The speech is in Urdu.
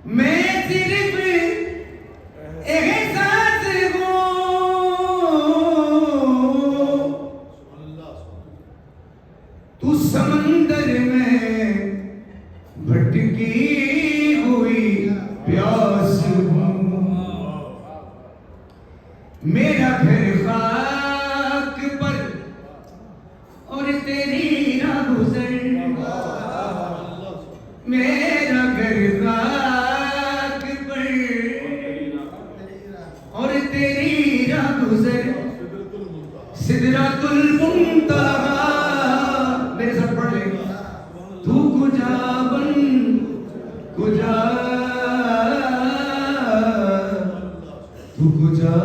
میں صرف احساس ہوں، تو سمندر میں بھٹکی ہوئی پیاس ہوں، میرا گھر خاک پر اور تیری راہ گزر، میرا گھر خاک پر اور تیری راہ گزر، سدرۃ المنتہا، میرے ساتھ پڑھ لیں، تو کجا بن کجا، تو کجا